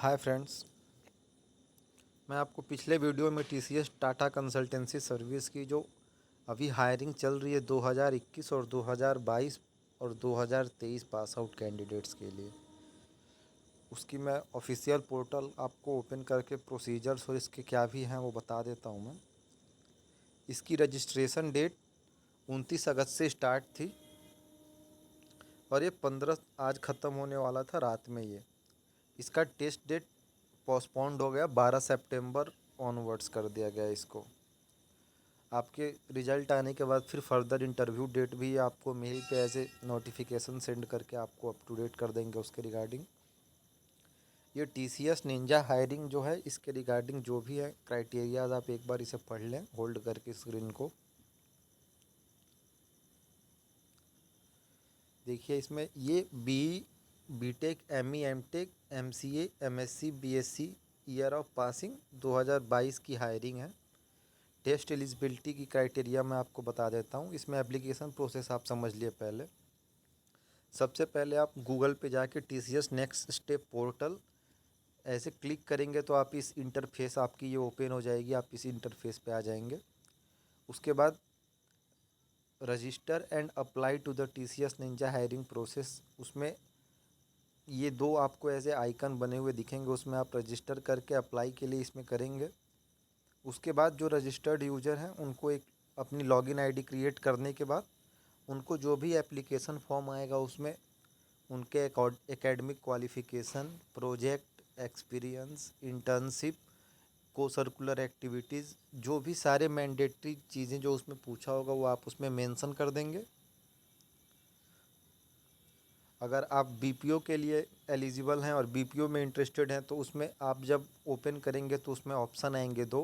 Hi friends. मैं आपको पिछले वीडियो में टीसीएस टाटा कंसल्टेंसी सर्विस की जो अभी हायरिंग चल रही है 2021 और 2022 और 2023 पास आउट कैंडिडेट्स के लिए, उसकी मैं ऑफिशियल पोर्टल आपको ओपन करके प्रोसीजर्स और इसके क्या भी हैं वो बता देता हूँ। मैं इसकी रजिस्ट्रेशन डेट 29 अगस्त से स्टार्ट थी और ये 15 आज ख़त्म होने वाला था रात में। ये इसका टेस्ट डेट पोस्टपोन्ड हो गया, 12 सितंबर ऑनवर्ड्स कर दिया गया इसको। आपके रिज़ल्ट आने के बाद फिर फर्दर इंटरव्यू डेट भी आपको मेल पे ऐसे नोटिफिकेशन सेंड करके आपको अप टू डेट कर देंगे उसके रिगार्डिंग। ये टीसीएस निंजा हायरिंग जो है, इसके रिगार्डिंग जो भी है क्राइटेरियाज आप एक बार इसे पढ़ लें होल्ड करके स्क्रीन को। देखिए इसमें ये BTech, ME, MTech, MCA, MSc, BSc year of passing 2022 की हायरिंग है। टेस्ट एलिजिबिलिटी की क्राइटेरिया मैं आपको बता देता हूँ। इसमें एप्लीकेशन प्रोसेस आप समझ लिए। पहले सबसे पहले आप गूगल पे जाके टीसीएस नेक्स्ट स्टेप पोर्टल ऐसे क्लिक करेंगे तो आप इस इंटरफेस आपकी ये ओपन हो जाएगी। आप इस इंटरफेस पे आ जाएंगे। उसके बाद register and apply to the TCS Ninja hiring process, उसमें ये दो आपको ऐसे आइकन बने हुए दिखेंगे। उसमें आप रजिस्टर करके अप्लाई के लिए इसमें करेंगे। उसके बाद जो रजिस्टर्ड यूज़र हैं उनको एक अपनी लॉगिन आईडी क्रिएट करने के बाद उनको जो भी एप्लीकेशन फॉर्म आएगा उसमें उनके academic qualification, project experience, internship, को सर्कुलर एक्टिविटीज़, जो भी सारे मैंडेटरी चीज़ें जो उसमें पूछा होगा वो आप उसमें मेंशन कर देंगे। अगर आप बीपीओ के लिए एलिजिबल हैं और बीपीओ में इंटरेस्टेड हैं तो उसमें आप जब ओपन करेंगे तो उसमें ऑप्शन आएंगे दो,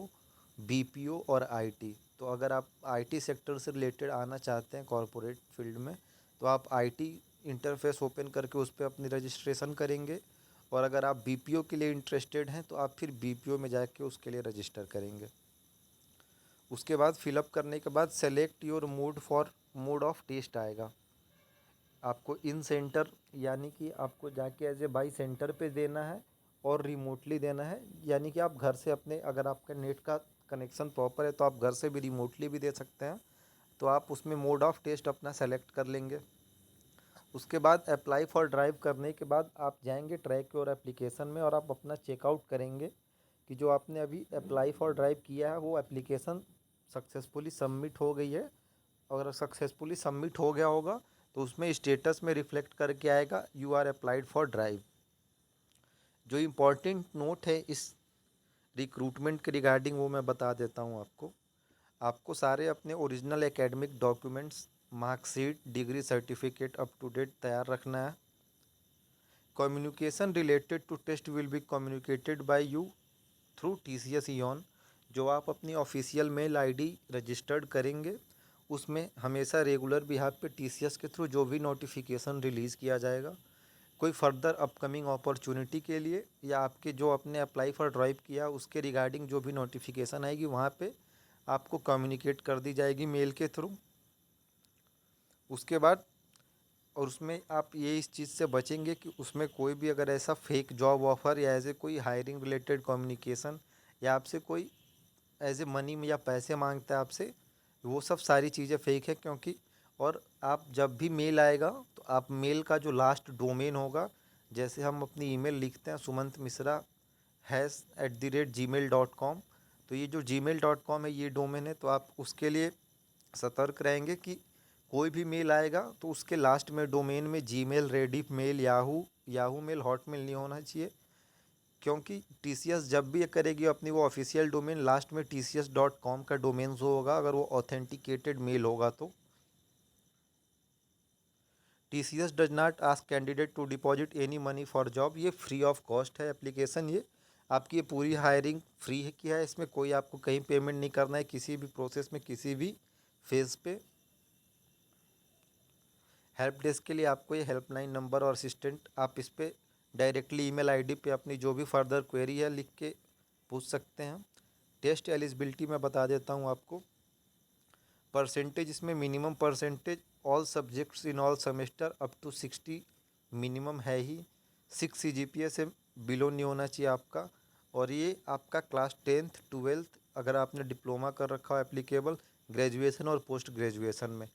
बीपीओ और आईटी। तो अगर आप आईटी सेक्टर से रिलेटेड आना चाहते हैं कॉरपोरेट फील्ड में तो आप आईटी इंटरफेस ओपन करके उस पर अपनी रजिस्ट्रेशन करेंगे। और अगर आप बीपीओ के लिए इंटरेस्टेड हैं तो आप फिर बीपीओ में जाके उसके लिए रजिस्टर करेंगे। उसके बाद फिलअप करने के बाद select your mode of test आएगा। आपको इन सेंटर यानी कि आपको जाके एज ए बाई सेंटर पे देना है और रिमोटली देना है। यानी कि आप घर से अपने, अगर आपका नेट का कनेक्शन प्रॉपर है तो आप घर से भी रिमोटली भी दे सकते हैं। तो आप उसमें मोड ऑफ टेस्ट अपना सेलेक्ट कर लेंगे। उसके बाद अप्लाई फॉर ड्राइव करने के बाद आप जाएंगे ट्रैक और एप्लीकेशन में और आप अपना चेकआउट करेंगे कि जो आपने अभी अप्लाई फॉर ड्राइव किया है वो एप्लीकेशन सक्सेसफुली सबमिट हो गई है। अगर सक्सेसफुली सबमिट हो गया होगा तो उसमें स्टेटस में रिफ्लेक्ट करके आएगा you are applied for drive. जो इम्पोर्टेंट नोट है इस रिक्रूटमेंट के रिगार्डिंग वो मैं बता देता हूँ आपको। आपको सारे अपने original academic documents, marksheet, degree certificate up to date तैयार रखना है। Communication related to test will be communicated by you through TCS iON. जो आप अपनी ऑफिशियल मेल आईडी रजिस्टर्ड करेंगे उसमें हमेशा रेगुलर बिहाफ पे टीसीएस के थ्रू जो भी नोटिफिकेशन रिलीज़ किया जाएगा, कोई फर्दर अपकमिंग अपॉर्चुनिटी के लिए या आपके जो अपने अप्लाई फॉर ड्राइव किया उसके रिगार्डिंग जो भी नोटिफिकेशन आएगी वहाँ पे आपको कम्युनिकेट कर दी जाएगी मेल के थ्रू। उसके बाद और उसमें आप ये इस चीज़ से बचेंगे कि उसमें कोई भी अगर ऐसा फेक जॉब ऑफ़र या ऐसे कोई हायरिंग रिलेटेड कम्युनिकेशन या आपसे कोई एज ए मनी में या पैसे मांगता है आपसे, वो सब सारी चीज़ें फेक है। क्योंकि और आप जब भी मेल आएगा तो आप मेल का जो लास्ट डोमेन होगा, जैसे हम अपनी ईमेल लिखते हैं सुमंत मिश्रा @gmail.com, तो ये जो gmail.com है ये डोमेन है। तो आप उसके लिए सतर्क रहेंगे कि कोई भी मेल आएगा तो उसके लास्ट में डोमेन में Gmail, Rediff mail, Yahoo mail, Hotmail नहीं होना चाहिए। क्योंकि टीसीएस जब भी ये करेगी अपनी वो ऑफिशियल डोमेन लास्ट में tcs.com का डोमेन जो होगा, अगर वो ऑथेंटिकेटेड मेल होगा तो। TCS does not ask candidate to deposit any money for job. ये फ्री ऑफ कॉस्ट है एप्लीकेशन। ये आपकी ये पूरी हायरिंग फ्री है किया है। इसमें कोई आपको कहीं पेमेंट नहीं करना है किसी भी प्रोसेस में, किसी भी फेज़ पे। हेल्प डेस्क के लिए आपको ये हेल्पलाइन नंबर और असिस्टेंट, आप इस पर डायरेक्टली ईमेल आईडी पे अपनी जो भी फर्दर क्वेरी है लिख के पूछ सकते हैं। टेस्ट एलिजिबिलिटी मैं बता देता हूँ आपको। परसेंटेज इसमें minimum percentage all subjects in all semester up to 60 minimum है ही। 6 CGPA से बिलो नहीं होना चाहिए आपका। और ये आपका क्लास 10th 12th अगर आपने डिप्लोमा कर रखा हो एप्लीकेबल, ग्रेजुएशन और पोस्ट ग्रेजुएशन में।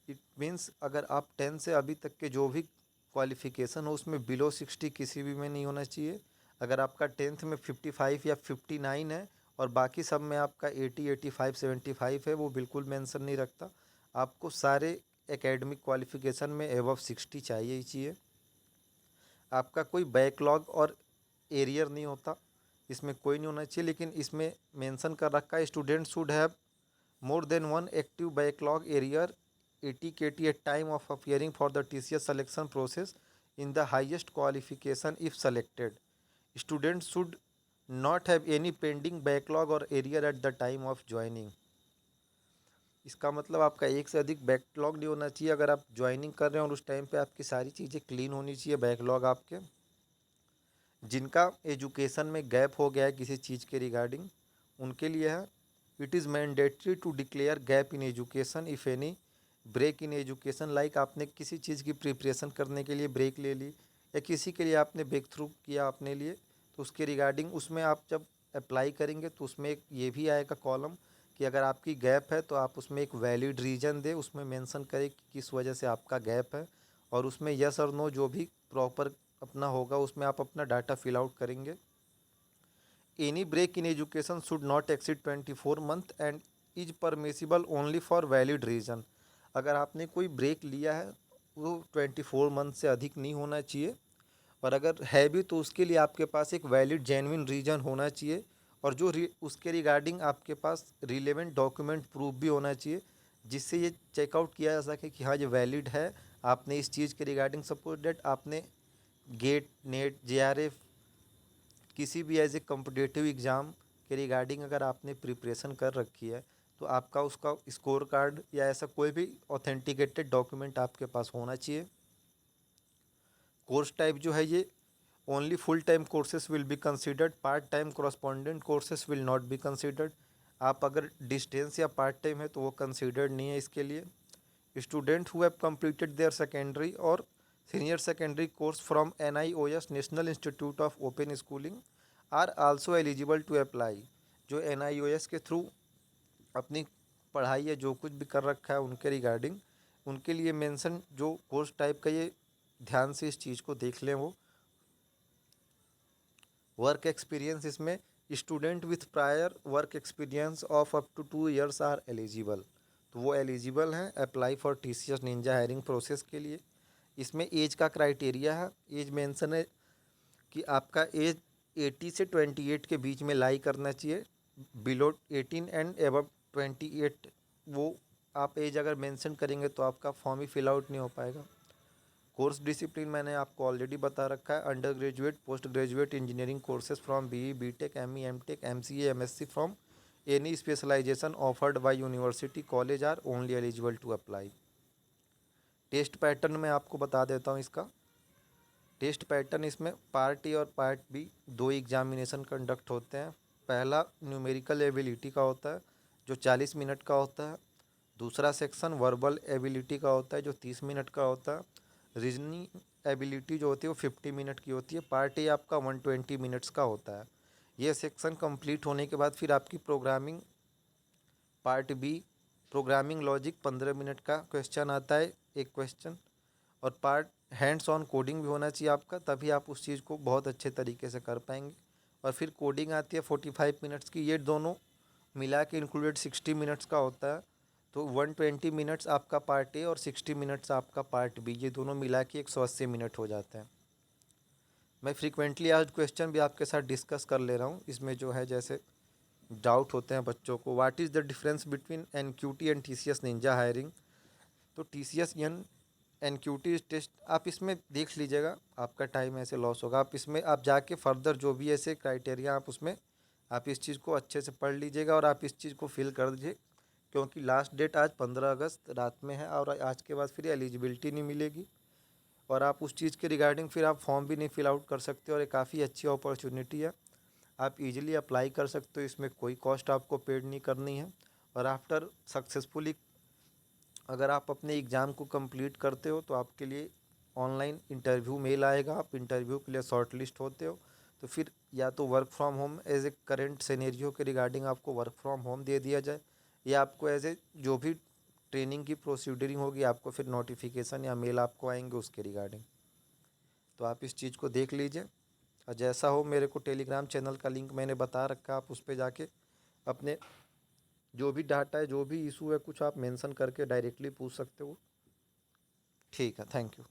इट मीन्स अगर आप 10 से अभी तक के जो भी क्वालिफ़िकेशन हो उसमें बिलो 60 किसी भी में नहीं होना चाहिए। अगर आपका 10th में 55 या 59 है और बाकी सब में आपका 80 85 75 है, वो बिल्कुल मेंशन नहीं रखता। आपको सारे एकेडमिक क्वालिफ़िकेशन में एबव 60 चाहिए ही चाहिए। आपका कोई बैकलॉग और एरियर नहीं होता, इसमें कोई नहीं होना चाहिए। लेकिन इसमें मेंशन कर रखा है student should have more than one active backlog area ATKT at time of appearing for the TCS selection process in the highest qualification if selected. Students should not have any pending backlog or area at the time of joining. इसका मतलब आपका एक से अधिक backlog नहीं होना चाहिए अगर आप ज्वाइनिंग कर रहे हैं और उस टाइम पे आपकी सारी चीज़ें क्लीन होनी चाहिए बैकलॉग आपके। जिनका एजुकेशन में गैप हो गया है किसी चीज़ के रिगार्डिंग, उनके लिए है it is mandatory to declare gap in education if any break in education. Like आपने किसी चीज़ की प्रिपरेशन करने के लिए ब्रेक ले ली या किसी के लिए आपने ब्रेक थ्रू किया अपने लिए, तो उसके रिगार्डिंग उसमें आप जब अप्लाई करेंगे तो उसमें एक ये भी आएगा कॉलम कि अगर आपकी गैप है तो आप उसमें एक वैलिड रीज़न दे, उसमें मेंशन करें कि किस वजह से आपका गैप है, और उसमें यस और नो जो भी प्रॉपर अपना होगा उसमें आप अपना डाटा फिल आउट करेंगे। Any break in education should not exceed 24 month and is permissible only for valid reason. अगर आपने कोई ब्रेक लिया है वो 24 मंथ से अधिक नहीं होना चाहिए, और अगर है भी तो उसके लिए आपके पास एक वैलिड जेन्युइन रीज़न होना चाहिए, और जो उसके रिगार्डिंग आपके पास रिलेवेंट डॉक्यूमेंट प्रूफ भी होना चाहिए जिससे ये चेकआउट किया जा सके कि हाँ ये वैलिड है। आपने इस चीज़ के रिगार्डिंग सपोज डेट आपने गेट नेट JRF किसी भी एज ए कॉम्पिटिटिव एग्ज़ाम के रिगार्डिंग अगर आपने प्रिपरेशन कर रखी है तो आपका उसका स्कोर कार्ड या ऐसा कोई भी ऑथेंटिकेटेड डॉक्यूमेंट आपके पास होना चाहिए। कोर्स टाइप जो है ये only full time courses will be considered, part time correspondent courses will not be considered. आप अगर डिस्टेंस या पार्ट टाइम है तो वो कंसिडर्ड नहीं है इसके लिए। Student who have completed their secondary और senior secondary course from NIOS national institute of open schooling are also eligible to apply. जो NIOS के थ्रू अपनी पढ़ाई या जो कुछ भी कर रखा है उनके रिगार्डिंग, उनके लिए मेंशन जो कोर्स टाइप का, ये ध्यान से इस चीज़ को देख लें। वो वर्क एक्सपीरियंस, इसमें student with prior work experience of up to 2 years are eligible, तो वो एलिजिबल हैं apply for TCS ninja hiring process के लिए। इसमें एज का क्राइटेरिया है, एज मेंशन है कि आपका एज 80 से 28 के बीच में लाई करना चाहिए। बिलो 18 एंड एबव 28 वो आप एज अगर मेंशन करेंगे तो आपका फॉर्म ही फिल आउट नहीं हो पाएगा। कोर्स डिसिप्लिन मैंने आपको ऑलरेडी बता रखा है, under graduate post graduate engineering courses from BE BTech ME MTech MCA MSc from any specialization offered by university college are only eligible to apply. Test pattern मैं आपको बता देता हूँ इसका। टेस्ट पैटर्न इसमें पार्ट ए और part B दो examination conduct होते हैं। पहला न्यूमेरिकल एबिलिटी का होता है जो 40 मिनट का होता है। दूसरा सेक्शन वर्बल एबिलिटी का होता है जो 30 मिनट का होता है। रीजनिंग एबिलिटी जो होती है वो 50 मिनट की होती है। पार्ट ए आपका 120 मिनट्स का होता है। ये सेक्शन कंप्लीट होने के बाद फिर आपकी programming part B programming logic 15 minute का क्वेश्चन आता है, एक क्वेश्चन। और पार्ट हैंड्स ऑन कोडिंग भी होना चाहिए आपका, तभी आप उस चीज़ को बहुत अच्छे तरीके से कर पाएंगे। और फिर कोडिंग आती है 45 मिनट्स की। ये दोनों मिला के इंक्लूडेड 60 मिनट्स का होता है। तो 120 मिनट्स आपका पार्ट ए और 60 मिनट्स आपका पार्ट बी, ये दोनों मिला के 180 मिनट हो जाते हैं। मैं फ्रीक्वेंटली आज क्वेश्चन भी आपके साथ डिस्कस कर ले रहा हूँ। इसमें जो है जैसे डाउट होते हैं बच्चों को, what is the difference between NQT and TCS ninja hiring. तो TCS NQT टेस्ट आप इसमें देख लीजिएगा, आपका टाइम ऐसे लॉस होगा। आप इसमें आप जाके फर्दर जो भी ऐसे क्राइटेरिया आप उसमें आप इस चीज़ को अच्छे से पढ़ लीजिएगा और आप इस चीज़ को फिल कर दीजिए, क्योंकि लास्ट डेट आज 15 अगस्त रात में है और आज के बाद फिर एलिजिबिलिटी नहीं मिलेगी और आप उस चीज़ के रिगार्डिंग फिर आप फॉर्म भी नहीं फिल आउट कर सकते। और ये काफ़ी अच्छी अपॉर्चुनिटी है, आप इजीली अप्लाई कर सकते हो। इसमें कोई कॉस्ट आपको पेड नहीं करनी है। और आफ्टर सक्सेसफुली अगर आप अपने एग्ज़ाम को कंप्लीट करते हो तो आपके लिए ऑनलाइन इंटरव्यू मेल आएगा, आप इंटरव्यू के लिए शॉर्ट लिस्ट होते हो, तो फिर या तो work from home as a current scenario के रिगार्डिंग आपको वर्क फ्रॉम होम दे दिया जाए, या आपको एज ए जो भी ट्रेनिंग की प्रोसीडरिंग होगी आपको फिर नोटिफिकेशन या मेल आपको आएंगे उसके रिगार्डिंग। तो आप इस चीज़ को देख लीजिए, और जैसा हो मेरे को टेलीग्राम चैनल का लिंक मैंने बता रखा, आप उस पर जाके अपने जो भी डाटा है, जो भी इशू है, कुछ आप मेंशन करके डायरेक्टली पूछ सकते हो। ठीक है, थैंक यू।